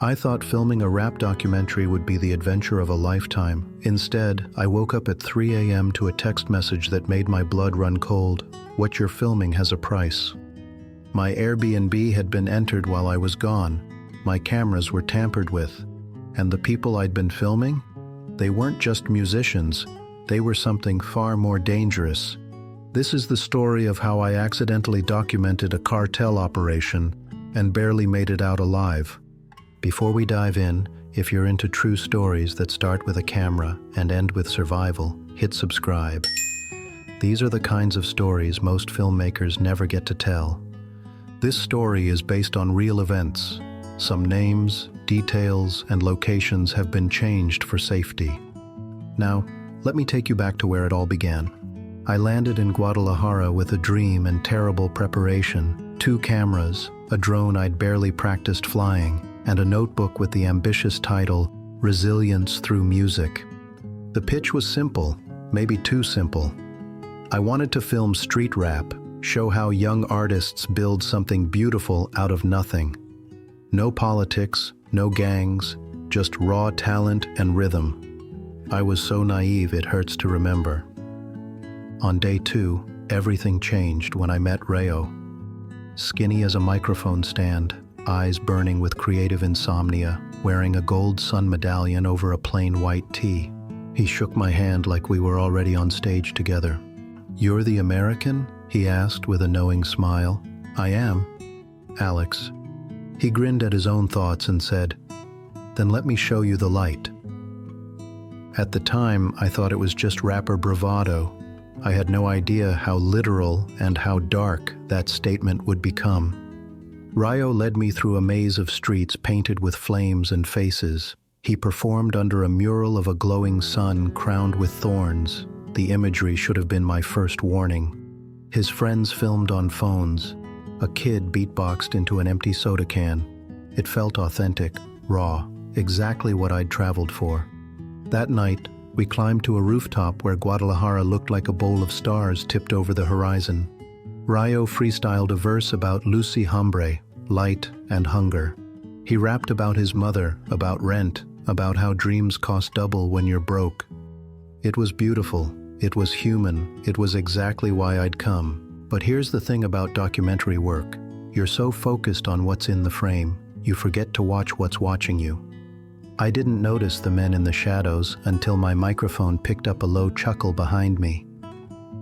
I thought filming a rap documentary would be the adventure of a lifetime. Instead, I woke up at 3 a.m. to a text message that made my blood run cold. What you're filming has a price. My Airbnb had been entered while I was gone. My cameras were tampered with. And the people I'd been filming? They weren't just musicians. They were something far more dangerous. This is the story of how I accidentally documented a cartel operation and barely made it out alive. Before we dive in, if you're into true stories that start with a camera and end with survival, hit subscribe. These are the kinds of stories most filmmakers never get to tell. This story is based on real events. Some names, details, and locations have been changed for safety. Now, let me take you back to where it all began. I landed in Guadalajara with a dream and terrible preparation, 2 cameras, a drone I'd barely practiced flying, and a notebook with the ambitious title, Resilience Through Music. The pitch was simple, maybe too simple. I wanted to film street rap, show how young artists build something beautiful out of nothing. No politics, no gangs, just raw talent and rhythm. I was so naive it hurts to remember. On day 2, everything changed when I met Rayo. Skinny as a microphone stand, eyes burning with creative insomnia, wearing a gold sun medallion over a plain white tee. He shook my hand like we were already on stage together. "You're the American?" he asked with a knowing smile. "I am, Alex." He grinned at his own thoughts and said, "Then let me show you the light." At the time, I thought it was just rapper bravado. I had no idea how literal and how dark that statement would become. Rayo led me through a maze of streets painted with flames and faces. He performed under a mural of a glowing sun crowned with thorns. The imagery should have been my first warning. His friends filmed on phones. A kid beatboxed into an empty soda can. It felt authentic, raw, exactly what I'd traveled for. That night, we climbed to a rooftop where Guadalajara looked like a bowl of stars tipped over the horizon. Rayo freestyled a verse about luz y hambre, light and hunger. He rapped about his mother, about rent, about how dreams cost double when you're broke. It was beautiful, it was human, it was exactly why I'd come. But here's the thing about documentary work. You're so focused on what's in the frame, you forget to watch what's watching you. I didn't notice the men in the shadows until my microphone picked up a low chuckle behind me.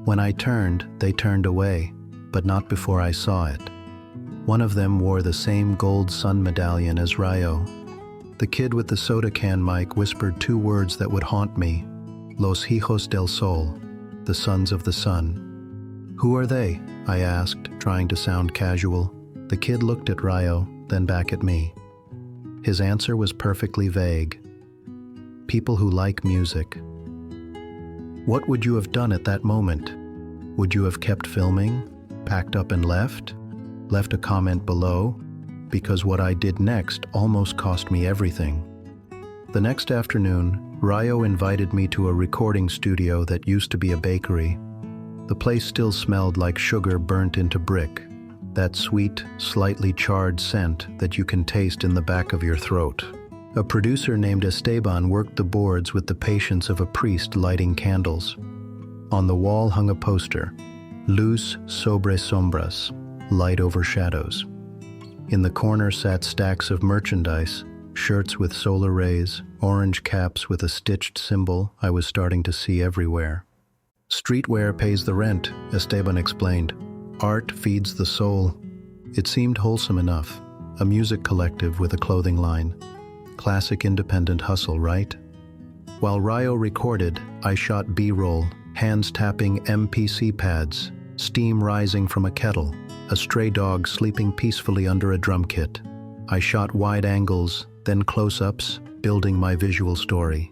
When I turned, they turned away, but not before I saw it. One of them wore the same gold sun medallion as Rayo. The kid with the soda can mic whispered 2 words that would haunt me. Los hijos del sol, the sons of the sun. "Who are they?" I asked, trying to sound casual. The kid looked at Rayo, then back at me. His answer was perfectly vague. "People who like music." What would you have done at that moment? Would you have kept filming? Packed up and left? Left a comment below? Because what I did next almost cost me everything. The next afternoon, Rayo invited me to a recording studio that used to be a bakery. The place still smelled like sugar burnt into brick, that sweet, slightly charred scent that you can taste in the back of your throat. A producer named Esteban worked the boards with the patience of a priest lighting candles. On the wall hung a poster, Luz sobre sombras, light over shadows. In the corner sat stacks of merchandise, shirts with solar rays, orange caps with a stitched symbol I was starting to see everywhere. "Streetwear pays the rent," Esteban explained. "Art feeds the soul." It seemed wholesome enough, a music collective with a clothing line. Classic independent hustle, right? While Rayo recorded, I shot B-roll, hands tapping MPC pads, steam rising from a kettle, a stray dog sleeping peacefully under a drum kit. I shot wide angles, then close-ups, building my visual story.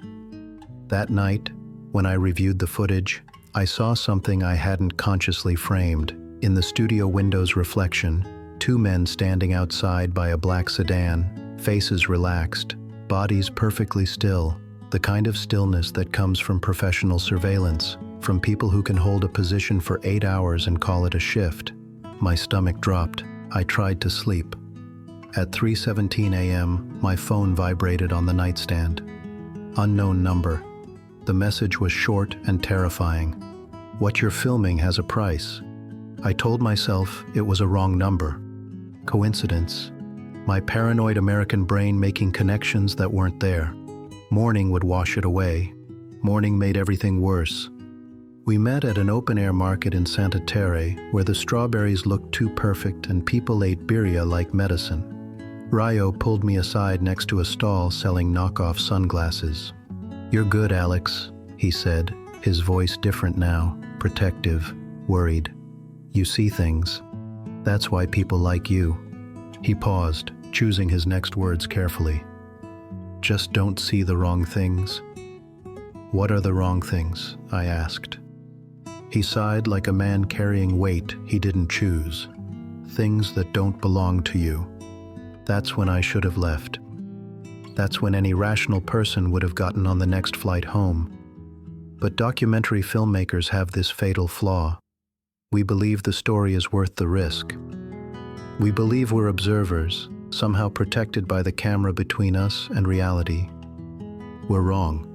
That night, when I reviewed the footage, I saw something I hadn't consciously framed. In the studio window's reflection, 2 men standing outside by a black sedan, faces relaxed, bodies perfectly still, the kind of stillness that comes from professional surveillance, from people who can hold a position for 8 hours and call it a shift. My stomach dropped. I tried to sleep. At 3:17 a.m., My phone vibrated on the nightstand. Unknown number. The message was short and terrifying. What you're filming has a price. I told myself it was a wrong number. Coincidence. My paranoid American brain making connections that weren't there. Morning would wash it away. Morning made everything worse. We met at an open-air market in Santa Terre where the strawberries looked too perfect and people ate birria like medicine. Rayo pulled me aside next to a stall selling knockoff sunglasses. "You're good, Alex," he said, his voice different now, protective, worried. "You see things. That's why people like you." He paused, choosing his next words carefully. "Just don't see the wrong things." "What are the wrong things?" I asked. He sighed like a man carrying weight he didn't choose. "Things that don't belong to you." That's when I should have left. That's when any rational person would have gotten on the next flight home. But documentary filmmakers have this fatal flaw. We believe the story is worth the risk. We believe we're observers, somehow protected by the camera between us and reality. We're wrong.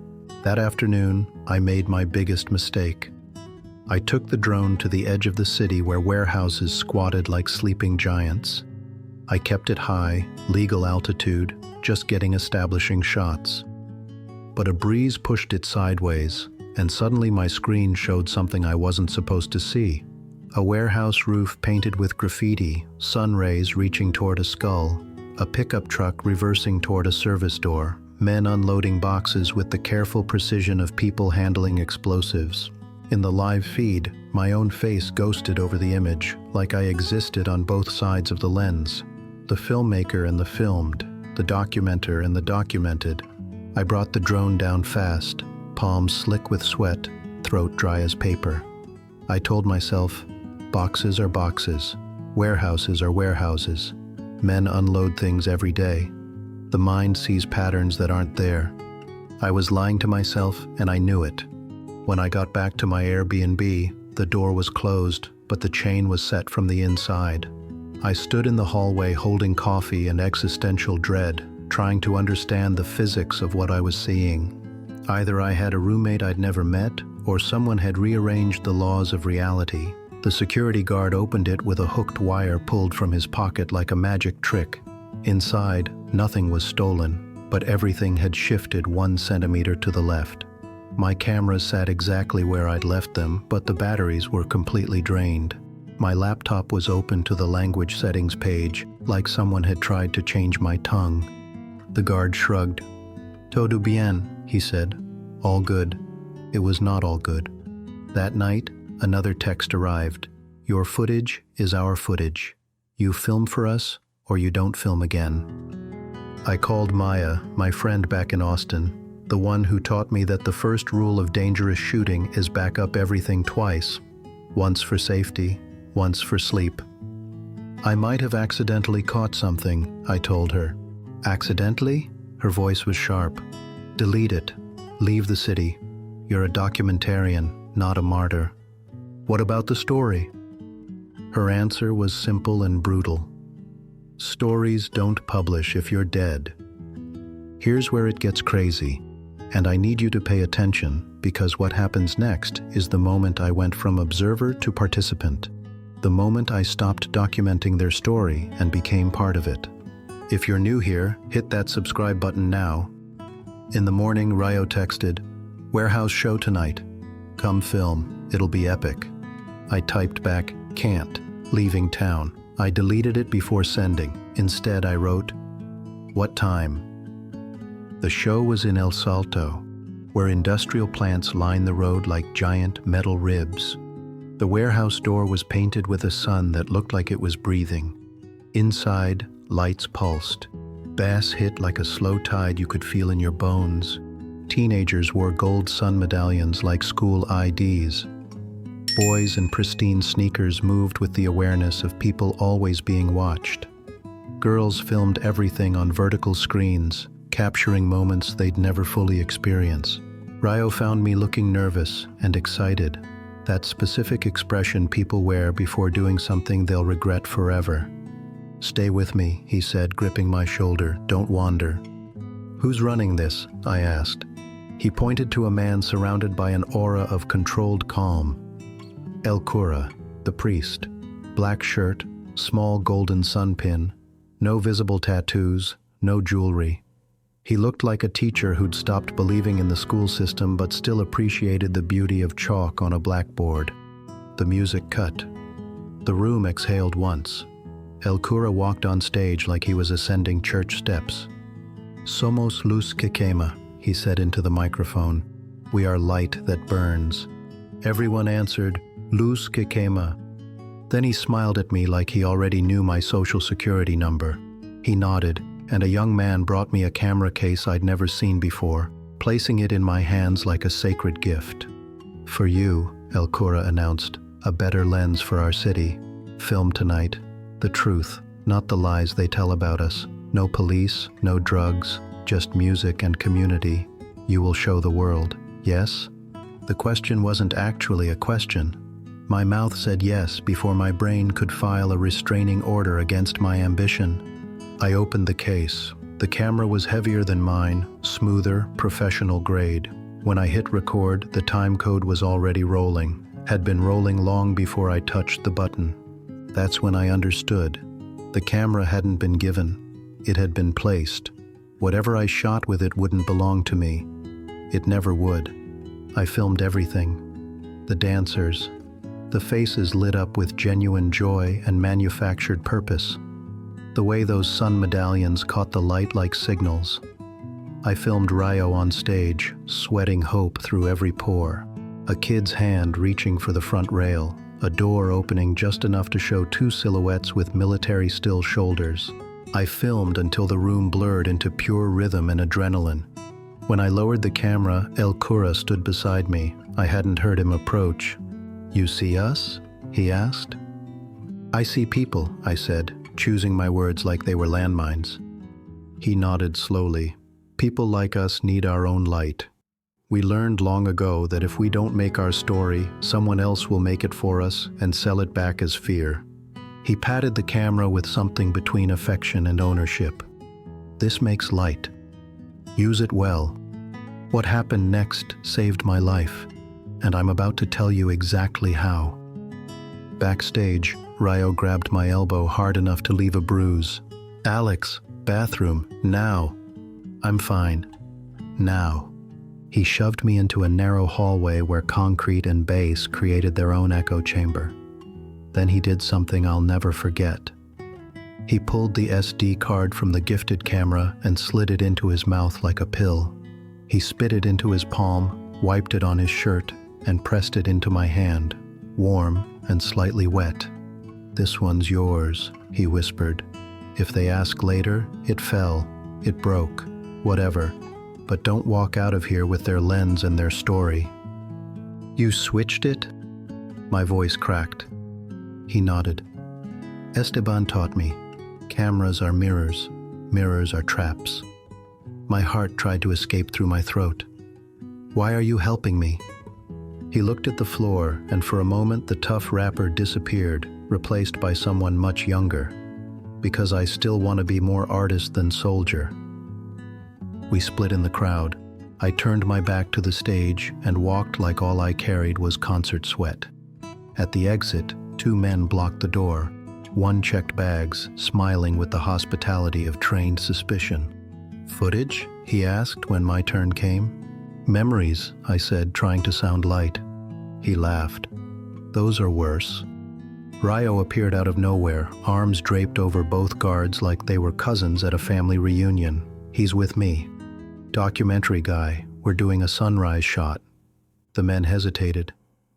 That afternoon, I made my biggest mistake. I took the drone to the edge of the city where warehouses squatted like sleeping giants. I kept it high, legal altitude, just getting establishing shots. But a breeze pushed it sideways, and suddenly my screen showed something I wasn't supposed to see. A warehouse roof painted with graffiti, sun rays reaching toward a skull, a pickup truck reversing toward a service door, men unloading boxes with the careful precision of people handling explosives. In the live feed, my own face ghosted over the image, like I existed on both sides of the lens. The filmmaker and the filmed, the documenter and the documented. I brought the drone down fast, palms slick with sweat, throat dry as paper. I told myself, boxes are boxes, warehouses are warehouses. Men unload things every day. The mind sees patterns that aren't there. I was lying to myself and I knew it. When I got back to my Airbnb, the door was closed, but the chain was set from the inside. I stood in the hallway holding coffee and existential dread, trying to understand the physics of what I was seeing. Either I had a roommate I'd never met, or someone had rearranged the laws of reality. The security guard opened it with a hooked wire pulled from his pocket like a magic trick. Inside, nothing was stolen, but everything had shifted 1 centimeter to the left. My cameras sat exactly where I'd left them, but the batteries were completely drained. My laptop was open to the language settings page, like someone had tried to change my tongue. The guard shrugged. "Todo bien," he said. "All good." It was not all good. That night, another text arrived. "Your footage is our footage. You film for us, or you don't film again." I called Maya, my friend back in Austin, the one who taught me that the first rule of dangerous shooting is back up everything twice. Once for safety, once for sleep. "I might have accidentally caught something," I told her. "Accidentally?" Her voice was sharp. "Delete it. Leave the city. You're a documentarian, not a martyr." "What about the story?" Her answer was simple and brutal. "Stories don't publish if you're dead." Here's where it gets crazy, and I need you to pay attention because what happens next is the moment I went from observer to participant. The moment I stopped documenting their story and became part of it. If you're new here, hit that subscribe button now. In the morning, Rayo texted, "Warehouse show tonight. Come film, it'll be epic." I typed back, "Can't, leaving town." I deleted it before sending. Instead, I wrote, "What time?" The show was in El Salto, where industrial plants line the road like giant metal ribs. The warehouse door was painted with a sun that looked like it was breathing. Inside, lights pulsed. Bass hit like a slow tide you could feel in your bones. Teenagers wore gold sun medallions like school IDs. Boys in pristine sneakers moved with the awareness of people always being watched. Girls filmed everything on vertical screens, capturing moments they'd never fully experience. Rayo found me looking nervous and excited. That specific expression people wear before doing something they'll regret forever. "Stay with me," he said, gripping my shoulder. "Don't wander." "Who's running this?" I asked. He pointed to a man surrounded by an aura of controlled calm. El Cura, the priest. Black shirt, small golden sun pin, no visible tattoos, no jewelry. He looked like a teacher who'd stopped believing in the school system but still appreciated the beauty of chalk on a blackboard. The music cut. The room exhaled once. El Cura walked on stage like he was ascending church steps. "Somos luz que quema," he said into the microphone. "We are light that burns." Everyone answered, "Luz que quema." Then he smiled at me like he already knew my social security number. He nodded, and a young man brought me a camera case I'd never seen before, placing it in my hands like a sacred gift. "For you," El Cura announced, "a better lens for our city. Film tonight. The truth, not the lies they tell about us. No police, no drugs, just music and community. You will show the world. Yes?" The question wasn't actually a question. My mouth said yes before my brain could file a restraining order against my ambition. I opened the case. The camera was heavier than mine, smoother, professional grade. When I hit record, the time code was already rolling, had been rolling long before I touched the button. That's when I understood. The camera hadn't been given. It had been placed. Whatever I shot with it wouldn't belong to me. It never would. I filmed everything. The dancers. The faces lit up with genuine joy and manufactured purpose. The way those sun medallions caught the light like signals. I filmed Rayo on stage, sweating hope through every pore. A kid's hand reaching for the front rail. A door opening just enough to show two silhouettes with military still shoulders. I filmed until the room blurred into pure rhythm and adrenaline. When I lowered the camera, El Cura stood beside me. I hadn't heard him approach. "You see us?" he asked. "I see people," I said, choosing my words like they were landmines. He nodded slowly. "People like us need our own light. We learned long ago that if we don't make our story, someone else will make it for us and sell it back as fear." He patted the camera with something between affection and ownership. "This makes light. Use it well. What happened next saved my life, and I'm about to tell you exactly how." Backstage, Rayo grabbed my elbow hard enough to leave a bruise. "Alex, bathroom, now." "I'm fine. Now." He shoved me into a narrow hallway where concrete and bass created their own echo chamber. Then he did something I'll never forget. He pulled the SD card from the gifted camera and slid it into his mouth like a pill. He spit it into his palm, wiped it on his shirt, and pressed it into my hand, warm and slightly wet. "This one's yours," he whispered. "If they ask later, it fell, it broke, whatever. But don't walk out of here with their lens and their story." "You switched it?" My voice cracked. He nodded. "Esteban taught me. Cameras are mirrors. Mirrors are traps." My heart tried to escape through my throat. "Why are you helping me?" He looked at the floor, and for a moment the tough rapper disappeared, replaced by someone much younger. "Because I still want to be more artist than soldier." We split in the crowd. I turned my back to the stage and walked like all I carried was concert sweat. At the exit, two men blocked the door. One checked bags, smiling with the hospitality of trained suspicion. "Footage?" he asked when my turn came. "Memories," I said, trying to sound light. He laughed. "Those are worse." Rayo appeared out of nowhere, arms draped over both guards like they were cousins at a family reunion. "He's with me." "Documentary guy, we're doing a sunrise shot." The men hesitated.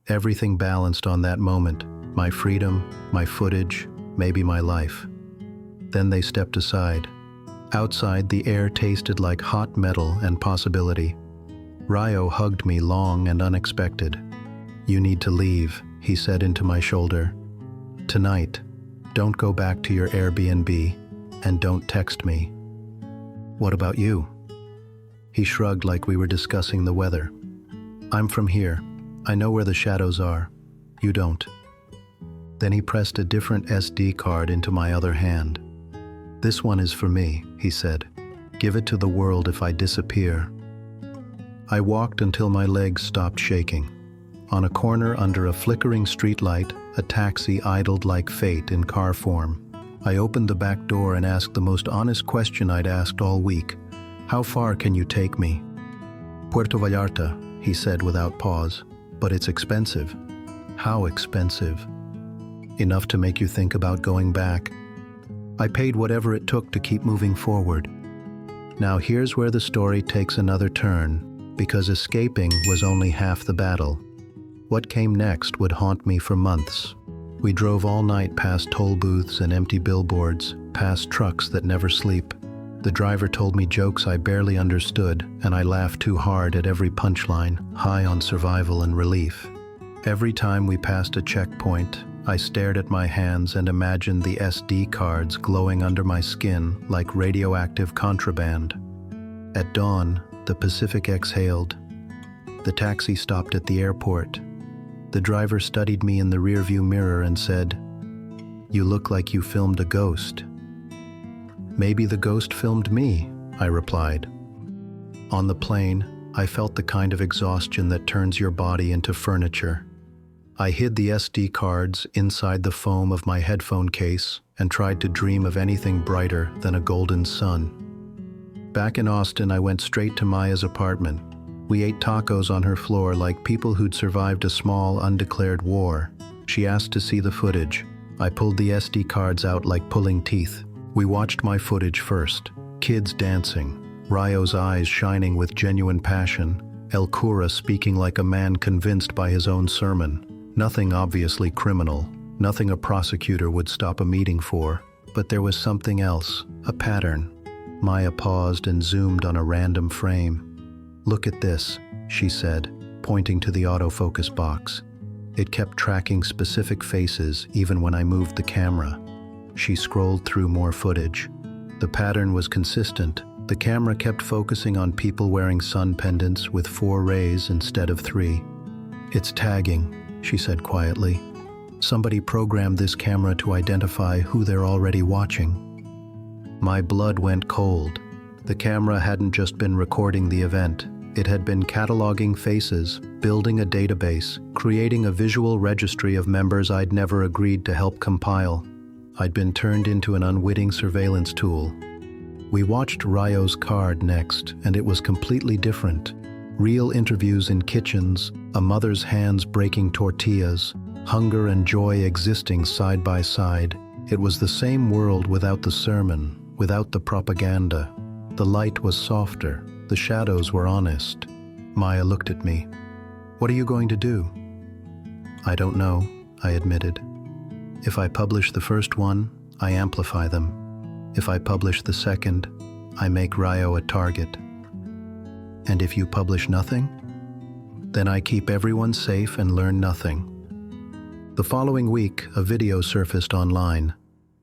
Everything balanced on that moment. My freedom, my footage, maybe my life. Then they stepped aside. Outside, the air tasted like hot metal and possibility. Rayo hugged me long and unexpected. "You need to leave," he said into my shoulder. "Tonight. Don't go back to your Airbnb, and don't text me." "What about you?" He shrugged like we were discussing the weather. "I'm from here. I know where the shadows are. You don't." Then he pressed a different SD card into my other hand. "This one is for me," he said. "Give it to the world if I disappear." I walked until my legs stopped shaking. On a corner under a flickering streetlight, a taxi idled like fate in car form. I opened the back door and asked the most honest question I'd asked all week. "How far can you take me?" "Puerto Vallarta," he said without pause. "But it's expensive." "How expensive?" "Enough to make you think about going back." I paid whatever it took to keep moving forward. Now here's where the story takes another turn, because escaping was only half the battle. What came next would haunt me for months. We drove all night past toll booths and empty billboards, past trucks that never sleep. The driver told me jokes I barely understood, and I laughed too hard at every punchline, high on survival and relief. Every time we passed a checkpoint, I stared at my hands and imagined the SD cards glowing under my skin like radioactive contraband. At dawn, the Pacific exhaled. The taxi stopped at the airport. The driver studied me in the rearview mirror and said, "You look like you filmed a ghost." "Maybe the ghost filmed me," I replied. On the plane, I felt the kind of exhaustion that turns your body into furniture. I hid the SD cards inside the foam of my headphone case and tried to dream of anything brighter than a golden sun. Back in Austin, I went straight to Maya's apartment. We ate tacos on her floor like people who'd survived a small, undeclared war. She asked to see the footage. I pulled the SD cards out like pulling teeth. We watched my footage first. Kids dancing, Rayo's eyes shining with genuine passion, El Cura speaking like a man convinced by his own sermon. Nothing obviously criminal, nothing a prosecutor would stop a meeting for, but there was something else, a pattern. Maya paused and zoomed on a random frame. "Look at this," she said, pointing to the autofocus box. It kept tracking specific faces even when I moved the camera. She scrolled through more footage. The pattern was consistent. The camera kept focusing on people wearing sun pendants with 4 rays instead of 3. "It's tagging," she said quietly. "Somebody programmed this camera to identify who they're already watching." My blood went cold. The camera hadn't just been recording the event. It had been cataloging faces, building a database, creating a visual registry of members I'd never agreed to help compile. I'd been turned into an unwitting surveillance tool. We watched Rayo's card next, and it was completely different. Real interviews in kitchens, a mother's hands breaking tortillas, hunger and joy existing side by side. It was the same world without the sermon, without the propaganda. The light was softer, the shadows were honest. Maya looked at me. "What are you going to do?" "I don't know," I admitted. "If I publish the first one, I amplify them. If I publish the second, I make Rayo a target. And if you publish nothing, then I keep everyone safe and learn nothing." The following week, a video surfaced online.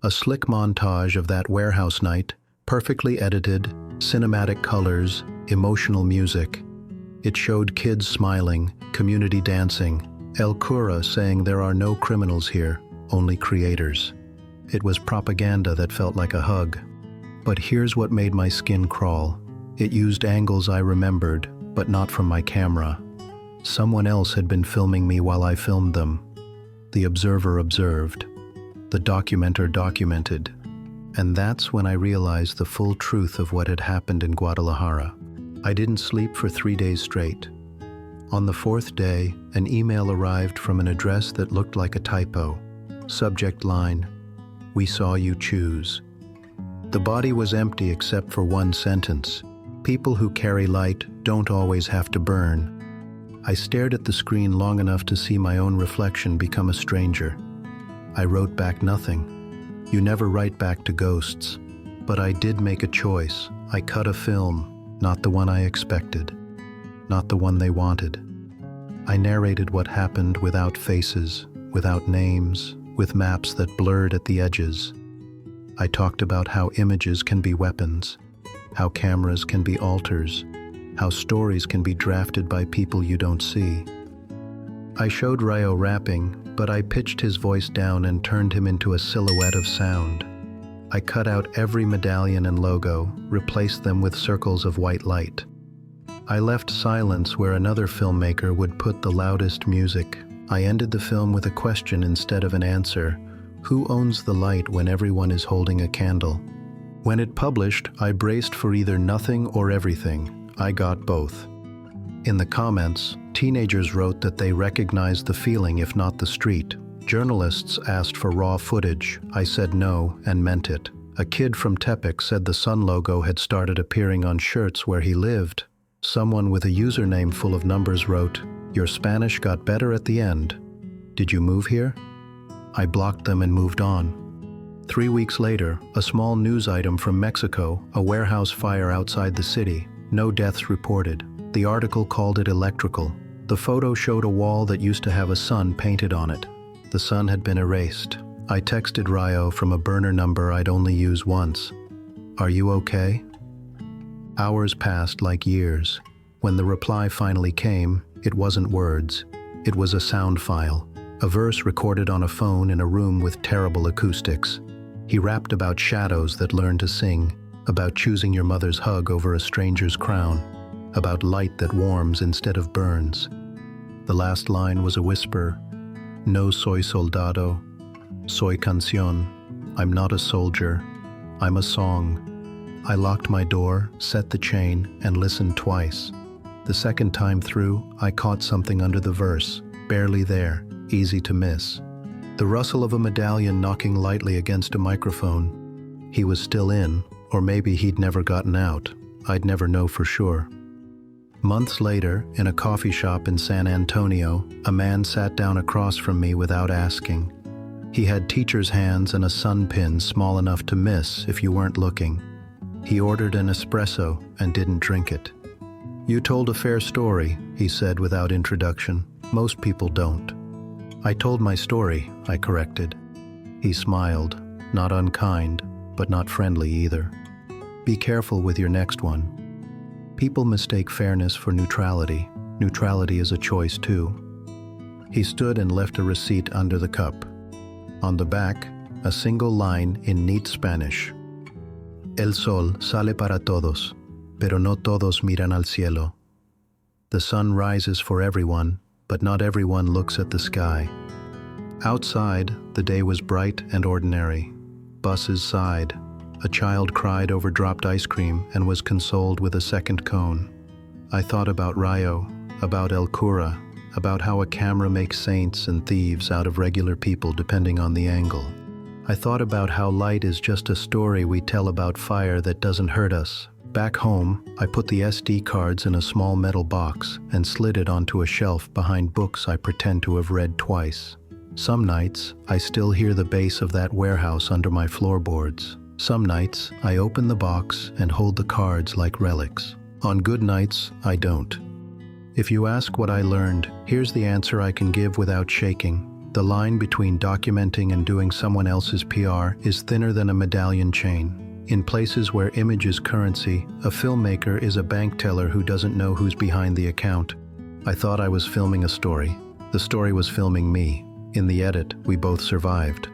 A slick montage of that warehouse night, perfectly edited, cinematic colors, emotional music. It showed kids smiling, community dancing, El Cura saying there are no criminals here, only creators. It was propaganda that felt like a hug. But here's what made my skin crawl. It used angles I remembered, but not from my camera. Someone else had been filming me while I filmed them. The observer observed. The documenter documented. And that's when I realized the full truth of what had happened in Guadalajara. I didn't sleep for 3 days straight. On the 4th day, an email arrived from an address that looked like a typo. Subject line, "We saw you choose." The body was empty except for one sentence. "People who carry light don't always have to burn." I stared at the screen long enough to see my own reflection become a stranger. I wrote back nothing. You never write back to ghosts. But I did make a choice. I cut a film, not the one I expected, not the one they wanted. I narrated what happened without faces, without names, with maps that blurred at the edges. I talked about how images can be weapons, how cameras can be altars, how stories can be drafted by people you don't see. I showed Rayo rapping, but I pitched his voice down and turned him into a silhouette of sound. I cut out every medallion and logo, replaced them with circles of white light. I left silence where another filmmaker would put the loudest music. I ended the film with a question instead of an answer. Who owns the light when everyone is holding a candle? When it published, I braced for either nothing or everything. I got both. In the comments, teenagers wrote that they recognized the feeling if not the street. Journalists asked for raw footage. I said no and meant it. A kid from Tepic said the Sun logo had started appearing on shirts where he lived. Someone with a username full of numbers wrote, "Your Spanish got better at the end. Did you move here?" I blocked them and moved on. 3 weeks later, a small news item from Mexico, a warehouse fire outside the city. No deaths reported. The article called it electrical. The photo showed a wall that used to have a sun painted on it. The sun had been erased. I texted Rayo from a burner number I'd only use once. "Are you okay?" Hours passed like years. When the reply finally came, it wasn't words. It was a sound file, a verse recorded on a phone in a room with terrible acoustics. He rapped about shadows that learn to sing, about choosing your mother's hug over a stranger's crown, about light that warms instead of burns. The last line was a whisper. No soy soldado, soy canción. I'm not a soldier, I'm a song. I locked my door, set the chain, and listened twice. The second time through, I caught something under the verse, barely there, easy to miss. The rustle of a medallion knocking lightly against a microphone. He was still in, or maybe he'd never gotten out. I'd never know for sure. Months later, in a coffee shop in San Antonio, a man sat down across from me without asking. He had teacher's hands and a sun pin small enough to miss if you weren't looking. He ordered an espresso and didn't drink it. "You told a fair story," he said without introduction. "Most people don't." "I told my story," I corrected. He smiled, not unkind, but not friendly either. "Be careful with your next one." People mistake fairness for neutrality. Neutrality is a choice too. He stood and left a receipt under the cup. On the back, a single line in neat Spanish. El sol sale para todos, pero no todos miran al cielo. The sun rises for everyone, but not everyone looks at the sky. Outside, the day was bright and ordinary. Buses sighed. A child cried over dropped ice cream and was consoled with a second cone. I thought about Rayo, about El Cura, about how a camera makes saints and thieves out of regular people depending on the angle. I thought about how light is just a story we tell about fire that doesn't hurt us. Back home, I put the SD cards in a small metal box and slid it onto a shelf behind books I pretend to have read twice. Some nights, I still hear the bass of that warehouse under my floorboards. Some nights, I open the box and hold the cards like relics. On good nights, I don't. If you ask what I learned, here's the answer I can give without shaking. The line between documenting and doing someone else's PR is thinner than a medallion chain. In places where image is currency, a filmmaker is a bank teller who doesn't know who's behind the account. I thought I was filming a story. The story was filming me. In the edit, we both survived.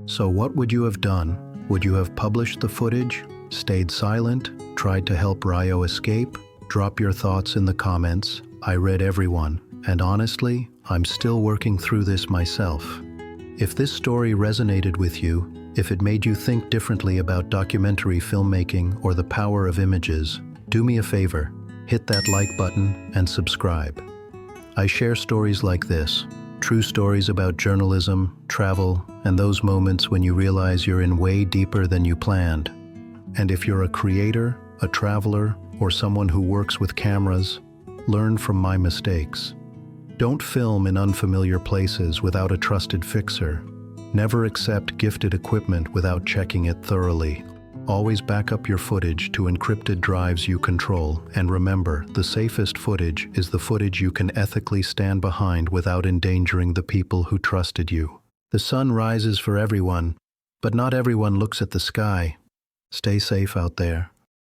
So what would you have done? Would you have published the footage, stayed silent, tried to help Rayo escape? Drop your thoughts in the comments. I read everyone, and honestly, I'm still working through this myself. If this story resonated with you, if it made you think differently about documentary filmmaking or the power of images, do me a favor, hit that like button and subscribe. I share stories like this. True stories about journalism, travel, and those moments when you realize you're in way deeper than you planned. And if you're a creator, a traveler, or someone who works with cameras, learn from my mistakes. Don't film in unfamiliar places without a trusted fixer. Never accept gifted equipment without checking it thoroughly. Always back up your footage to encrypted drives you control, and remember, the safest footage is the footage you can ethically stand behind without endangering the people who trusted you. The sun rises for everyone, but not everyone looks at the sky. Stay safe out there.